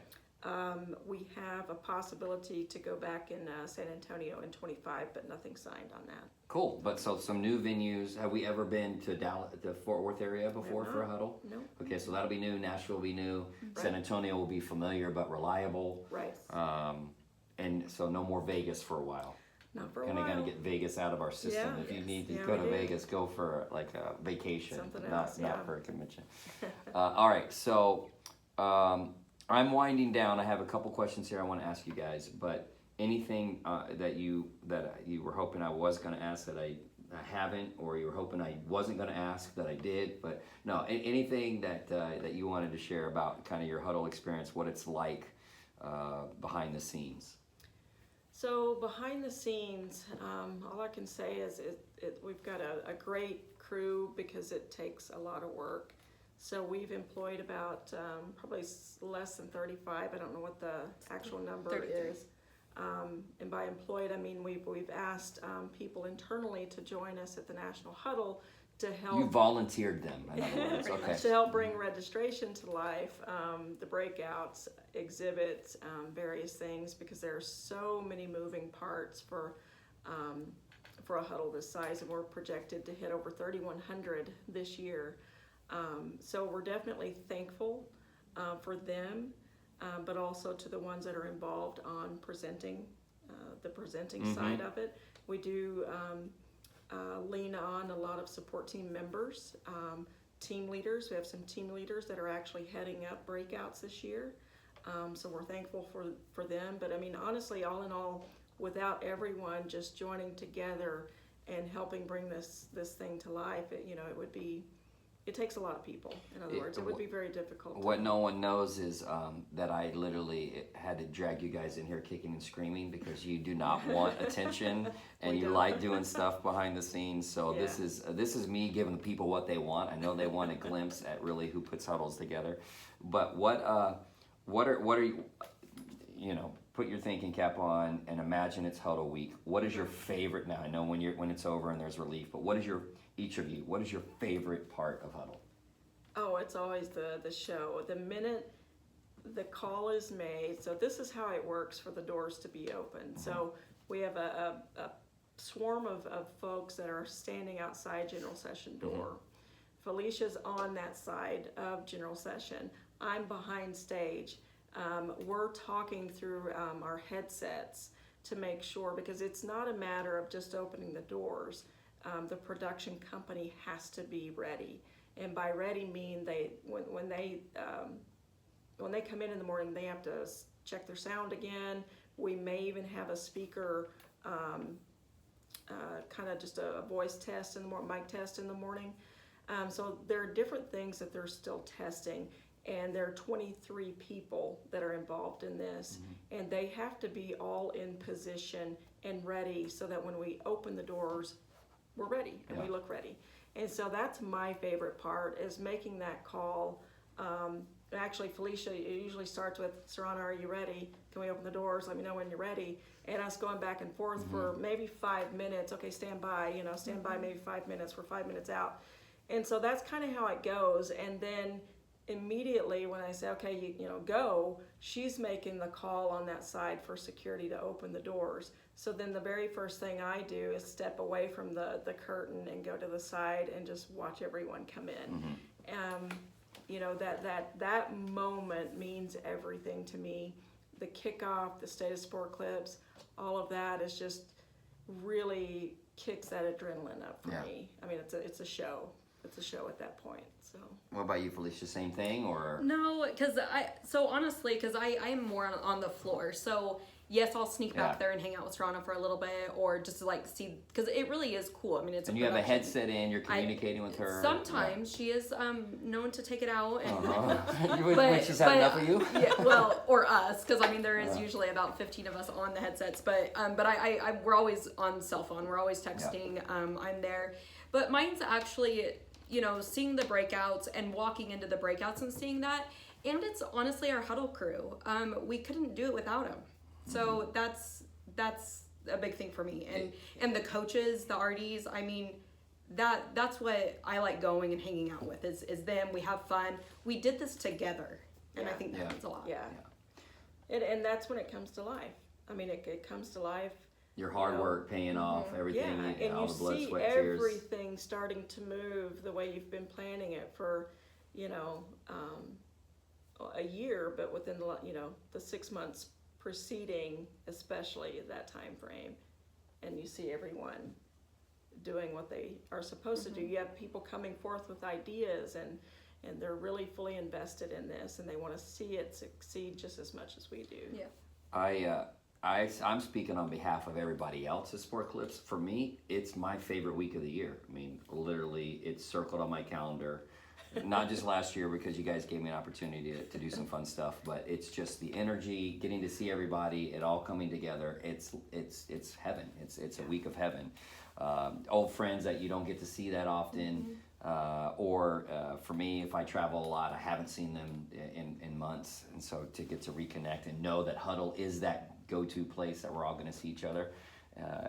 We have a possibility to go back in San Antonio in 25, but nothing signed on that. Cool. But so some new venues. Have we ever been to Dallas, the Fort Worth area before for a huddle? No. Okay, so that'll be new. Nashville will be new. Right. San Antonio will be familiar but reliable. Right. And so no more Vegas for a while. Not for a Kind of while. gonna get Vegas out of our system. Yeah. If you need to Yeah, go to we do. Vegas, go for like a vacation, Something not else, yeah. for a convention. All right, so I'm winding down. I have a couple questions here I want to ask you guys, but anything that you were hoping I was going to ask that I haven't, or you were hoping I wasn't going to ask that I did, but no, anything that you wanted to share about kind of your huddle experience, what it's like behind the scenes. So behind the scenes, all I can say is we've got a great crew because it takes a lot of work. So we've employed about probably less than 35. I don't know what the actual number 33. is. And by employed, I mean we've asked people internally to join us at the National Huddle to help. You volunteered them, in other words. Pretty Okay. much to help bring registration to life, the breakouts, exhibits, various things, because there are so many moving parts for a huddle this size, and we're projected to hit over 3,100 this year. So we're definitely thankful for them, but also to the ones that are involved on presenting, the presenting side of it. We do lean on a lot of support team members, team leaders. We have some team leaders that are actually heading up breakouts this year. So we're thankful for them. But I mean, honestly, all in all, without everyone just joining together and helping bring this thing to life, it takes a lot of people. In other words, it would be very difficult. What no one knows is that I literally had to drag you guys in here kicking and screaming because you do not want attention and you like doing stuff behind the scenes. So Yeah. this is me giving the people what they want. I know they want a glimpse at really who puts huddles together. But what are you put your thinking cap on and imagine it's huddle week. What is your favorite now? I know when it's over and there's relief, but what is each of you, what is your favorite part of huddle? Oh, it's always the show. The minute the call is made, so this is how it works for the doors to be open. So we have a swarm of folks that are standing outside general session door. Felicia's on that side of general session. I'm behind stage. We're talking through our headsets to make sure, because it's not a matter of just opening the doors. The production company has to be ready, and by ready mean when they come in the morning, they have to check their sound again. We may even have a speaker, kind of just a voice test in the morning, mic test in the morning. So there are different things that they're still testing, and there are 23 people that are involved in this, and they have to be all in position and ready so that when we open the doors, we're ready and we look ready. And so that's my favorite part, is making that call. Actually, Felicia, it usually starts with, Saronna, are you ready? Can we open the doors? Let me know when you're ready. And us going back and forth for maybe 5 minutes. Okay, stand by, stand by maybe 5 minutes. We're 5 minutes out. And so that's kind of how it goes. And then immediately when I say, okay, go, she's making the call on that side for security to open the doors. So then the very first thing I do is step away from the curtain and go to the side and just watch everyone come in. That moment means everything to me. The kickoff, the state of Sport Clips, all of that is just really kicks that adrenaline up for me. I mean, it's a show. it's a show at that point. So. What about you, Fileshia? Same thing, or? No, because I'm more on the floor. So yes, I'll sneak back there and hang out with Saronna for a little bit, or just to like see, because it really is cool. I mean, it's. And you have a headset in. You're communicating with her. Sometimes she is known to take it out, and when she's had enough of you. Yeah, well, or us, because I mean there is usually about 15 of us on the headsets, but we're always on cell phone. We're always texting. I'm there, but mine's actually, seeing the breakouts and walking into the breakouts and seeing that, and it's honestly our huddle crew. We couldn't do it without them. So that's a big thing for me, and the coaches, the RDs. I mean, that's what I like going and hanging out with is them. We have fun. We did this together, and I think that means a lot. Yeah. And that's when it comes to life. I mean, it comes to life. Your hard work paying off, everything, and all you the blood, see sweat, tears. everything starting to move the way you've been planning it for, a year, but within the 6 months preceding, especially that time frame, and you see everyone doing what they are supposed to do. You have people coming forth with ideas, and they're really fully invested in this, and they want to see it succeed just as much as we do. Yeah. I'm speaking on behalf of everybody else at Sport Clips. For me, it's my favorite week of the year. I mean, literally, it's circled on my calendar. Not just last year because you guys gave me an opportunity to do some fun stuff, but it's just the energy, getting to see everybody, it all coming together. It's heaven. It's a week of heaven. Old friends that you don't get to see that often, or for me, if I travel a lot, I haven't seen them in months, and so to get to reconnect and know that Huddle is that go-to place that we're all going to see each other.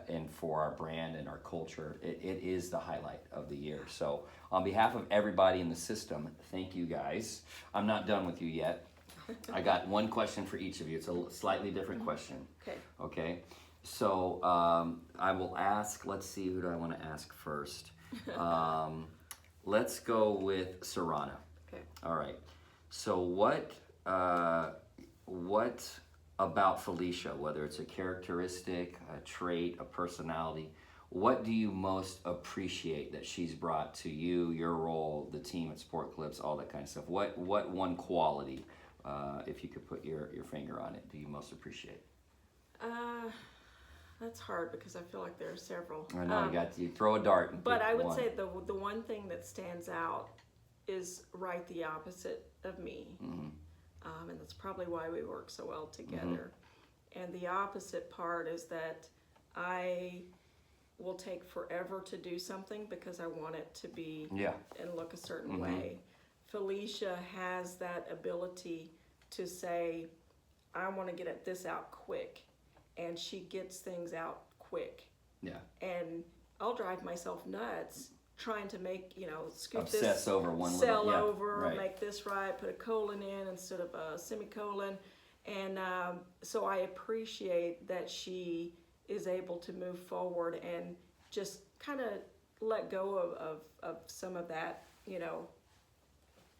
And for our brand and our culture, it is the highlight of the year. So on behalf of everybody in the system, thank you guys. I'm not done with you yet. I got one question for each of you. It's a slightly different question. Okay. So I will ask, let's see, who do I want to ask first? Let's go with Saronna. Okay. All right. So what about Fileshia, whether it's a characteristic, a trait, a personality, what do you most appreciate that she's brought to you, your role, the team at Sport Clips, all that kind of stuff? What one quality, if you could put your finger on it, do you most appreciate? That's hard because I feel like there are several. I know, you throw a dart. And but I would one. say the one thing that stands out is right the opposite of me. And that's probably why we work so well together. And the opposite part is that I will take forever to do something because I want it to be and look a certain way. Fileshia has that ability to say, I want to get this out quick. And she gets things out quick. And I'll drive myself nuts trying to make, scoop obsess this over one cell little, over, make this right, put a colon in instead of a semicolon. And so I appreciate that she is able to move forward and just kind of let go of some of that,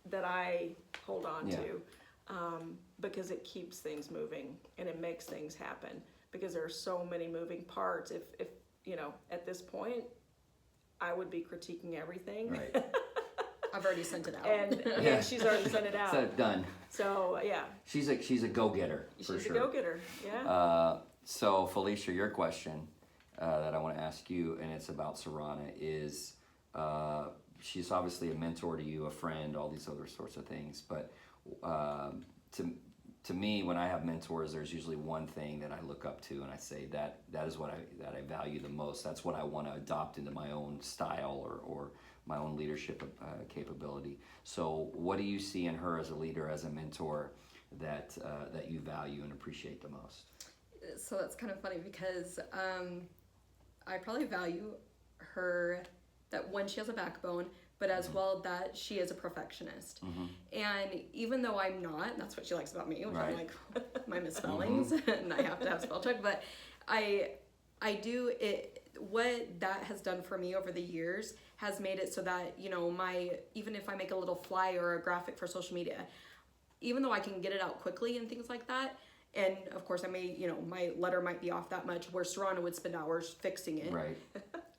that I hold on to, because it keeps things moving and it makes things happen, because there are so many moving parts. If at this point, I would be critiquing everything. Right. I've already sent it out. And she's already sent it out. So done. So yeah. She's a go-getter. She's for sure. a go-getter. Yeah. So Fileshia, your question that I want to ask you, and it's about Saronna, is she's obviously a mentor to you, a friend, all these other sorts of things. But to me, when I have mentors, there's usually one thing that I look up to, and I say that is what I value the most. That's what I want to adopt into my own style or my own leadership capability. So what do you see in her as a leader, as a mentor, that you value and appreciate the most? So that's kind of funny because I probably value her, that when she has a backbone, but as well that she is a perfectionist. And even though I'm not, that's what she likes about me, which I'm like, my misspellings, and I have to have spell check, but I do it. What that has done for me over the years has made it so that, even if I make a little flyer or a graphic for social media, even though I can get it out quickly and things like that, and of course I may, my letter might be off that much where Saronna would spend hours fixing it. Right.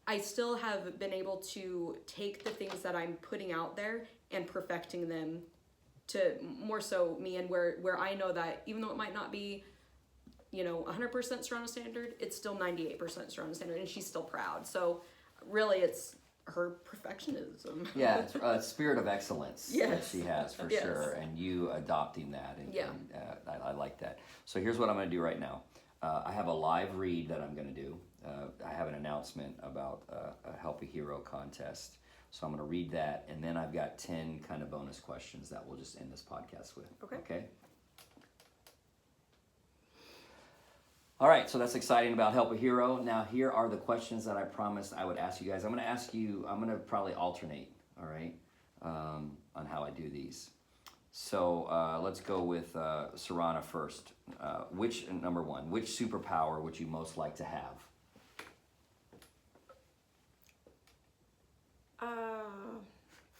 I still have been able to take the things that I'm putting out there and perfecting them to more so me, and where I know that even though it might not be, 100% Saronna standard, it's still 98% Saronna standard, and she's still proud. So really it's her perfectionism. Yeah, it's a spirit of excellence that Yes. she has for Yes. sure, and you adopting that. And, Yeah. and I like that. So here's what I'm going to do right now. I have a live read that I'm going to do. I have an announcement about a Help a Hero contest. So I'm going to read that, and then I've got 10 kind of bonus questions that we'll just end this podcast with. Okay. All right, so that's exciting about Help a Hero. Now, here are the questions that I promised I would ask you guys. I'm going to probably alternate, all right, on how I do these. So let's go with Saronna first. Number one, which superpower would you most like to have?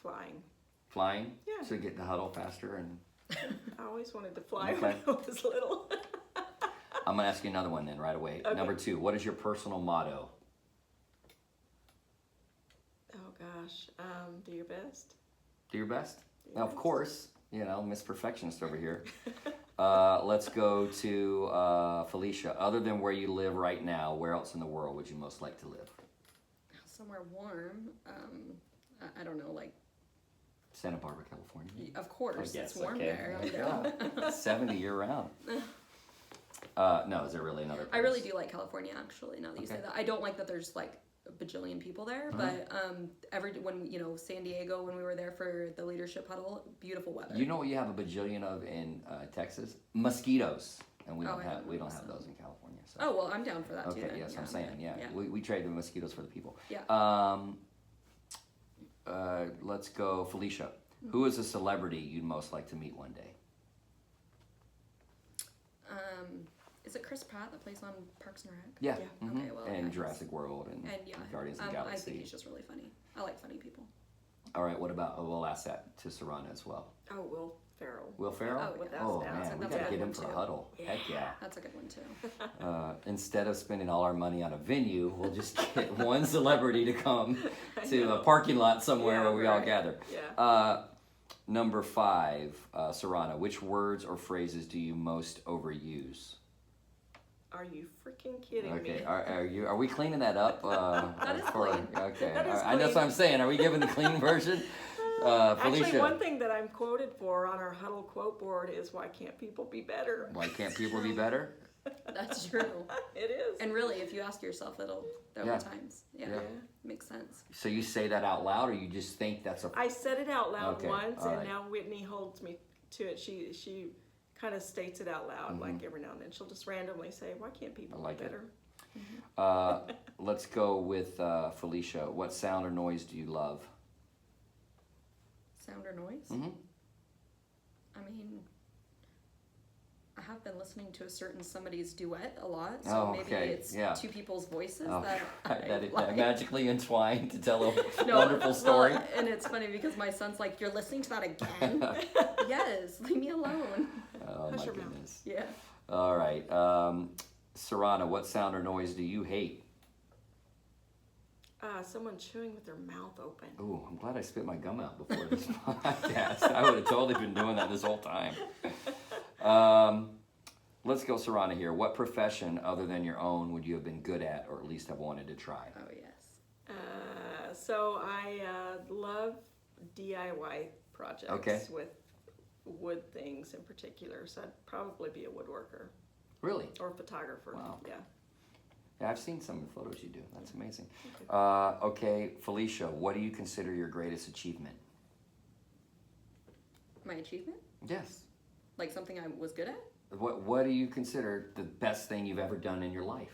Flying. Flying? Yeah. So get the huddle faster and... I always wanted to fly Okay. when I was little. I'm going to ask you another one then right away. Okay. Number two, what is your personal motto? Oh gosh, do your best. Do your best? Do your Now, of best. course, Miss Perfectionist over here. Let's go to Fileshia. Other than where you live right now, where else in the world would you most like to live? Somewhere warm. I don't know, like, Santa Barbara, California. of course, I guess, it's warm okay. there. I'm down. 70 year round. No, is there really another place? I really do like California, actually, now that you say Okay. that. I don't like that there's like a bajillion people there, but when San Diego, when we were there for the leadership huddle, beautiful weather. You know what you have a bajillion of in Texas? Mosquitoes. And we don't I have don't know, have those in California. So. Oh, well, I'm down for that too. Okay, then. yes, I'm saying, yeah. We trade the mosquitoes for the people. Yeah. Let's go, Fileshia. Who is a celebrity you'd most like to meet one day? Is it Chris Pratt that plays on Parks and Rec? Yeah. Yeah. mhm. Okay, well, and yeah, Jurassic World and Guardians of the I Galaxy. think he's just really funny. I like funny people. All right, what about, we'll ask that to Saronna as well. Oh, Will Ferrell. Will Ferrell? Oh, yeah. Oh, That's- man, we that's got to a get good him one, for a too. huddle. Heck yeah. That's a good one too. Instead of spending all our money on a venue, we'll just get one celebrity to come to a parking lot somewhere Yeah, where we all right. gather. Yeah. Number 5, Saronna, which words or phrases do you most overuse? Are you freaking kidding Okay, me? are we cleaning that up? That is clean. Okay, That is all right, that's what I'm saying. Are we giving the clean version? Actually, Felicia, one thing that I'm quoted for on our Huddle quote board is, "Why can't people be better?" why can't people be better? That's true. It is. And really, if you ask yourself, there Yeah. will be times. Yeah, Yeah. makes sense. So you say that out loud, or you just think that's a... I said it out loud Okay, once, all and right. now Whitney holds me to it. She kind of states it out loud, like every now and then. She'll just randomly say, "Why can't people Mm-hmm. I like be it. better?" Let's go with Fileshia. What sound or noise do you love? Sound or noise? Mhm. I mean, I have been listening to a certain somebody's duet a lot, so Oh, maybe okay, it's yeah. two people's voices Oh, that that is like. magically entwined to tell a No, wonderful story. well, and it's funny because my son's like, "You're listening to that again?" Yes, leave me alone. Oh my Hush your mouth. goodness. Yeah. All right. Saronna, what sound or noise do you hate? Someone chewing with their mouth open. Ooh, I'm glad I spit my gum out before this podcast. I would have totally been doing that this whole time. Let's go, Saronna, here. What profession other than your own would you have been good at, or at least have wanted to try? Oh yes. So I love DIY projects Okay. with wood things in particular. So I'd probably be a woodworker Really? or a photographer. Wow. Yeah. Yeah, I've seen some of the photos you do. That's amazing. Okay, Fileshia, what do you consider your greatest achievement? My achievement? Yes. Like something I was good at? What do you consider the best thing you've ever done in your life?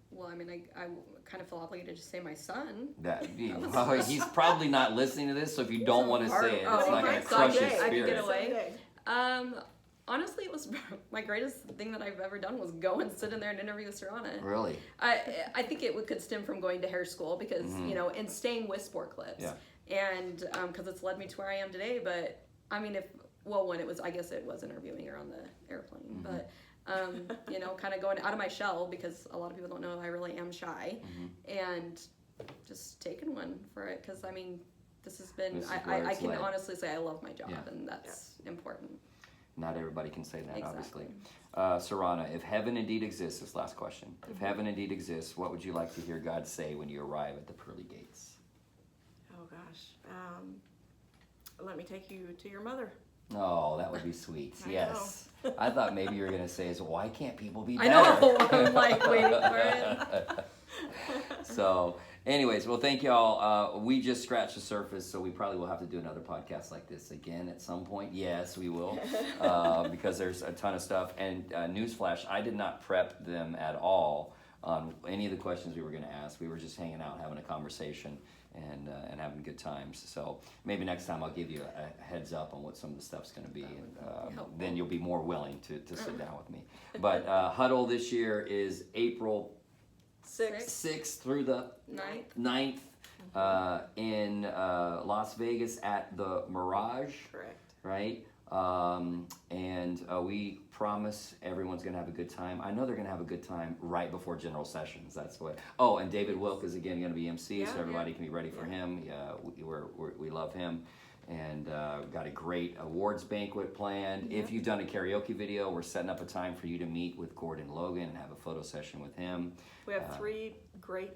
Well, I mean, I kind of feel obligated to say my son. Well, he's probably not listening to this, so if you don't want to say it, Oh, it's not okay. going to So crush his I could spirit. get away. Someday. Honestly, it was my greatest thing that I've ever done was go and sit in there and interview with Saronna. Really? I think it could stem from going to hair school because, and staying with Sport Clips. Yeah. And because it's led me to where I am today. But, I mean, when it was, I guess it was interviewing her on the airplane. But, kind of going out of my shell because a lot of people don't know I really am shy. And just taken one for it, because I mean, this has been, This is where I it's can led. honestly say I love my job, Yeah. and that's important. Not everybody can say that, Exactly. obviously. Saronna, if heaven indeed exists, this last question. If heaven indeed exists, what would you like to hear God say when you arrive at the pearly gates? Oh gosh. Let me take you to your mother. Oh, that would be sweet. I Yes. I thought maybe you were going to say, is why can't people be I better? know, I'm like waiting for it. So, anyways, well, thank y'all. We just scratched the surface, so we probably will have to do another podcast like this again at some point. Yes, we will, because there's a ton of stuff. And newsflash, I did not prep them at all on any of the questions we were going to ask. We were just hanging out, having a conversation, and having good times. So maybe next time I'll give you a heads up on what some of the stuff's going to be, and then you'll be more willing to sit down with me. But Huddle this year is April 6th through the 9th in Las Vegas at the Mirage. Correct. Right? And we promise everyone's going to have a good time. I know they're going to have a good time right before General Sessions. That's what. Oh, and David Wilk is again going to be MC, so everybody can be ready for him. Yeah, we love him. And got a great awards banquet planned. If you've done a karaoke video, we're setting up a time for you to meet with Gordon Logan and have a photo session with him. We have 3 great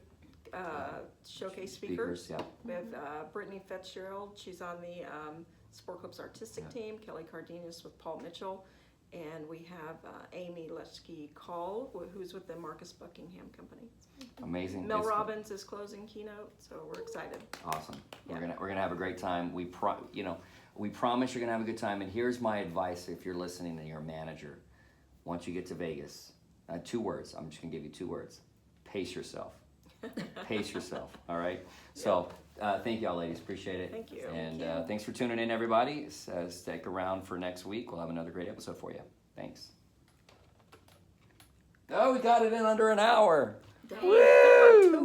showcase speakers. Yeah. We have Brittany Fitzgerald. She's on the Sport Clips artistic team. Kelly Cardenas with Paul Mitchell. And we have Amy Leshke-Call, who's with the Marcus Buckingham Company. Amazing. Mel Robbins is closing keynote, so we're excited. Awesome. We're gonna have a great time. We promise you're gonna have a good time. And here's my advice: if you're listening and you're a manager, once you get to Vegas, 2 words. I'm just gonna give you 2 words: pace yourself. Pace yourself. All right. So thank y'all, ladies. Appreciate it. Thank you. And thanks for tuning in, everybody. Stick around for next week. We'll have another great episode for you. Thanks. Oh, we got it in under an hour. Woo!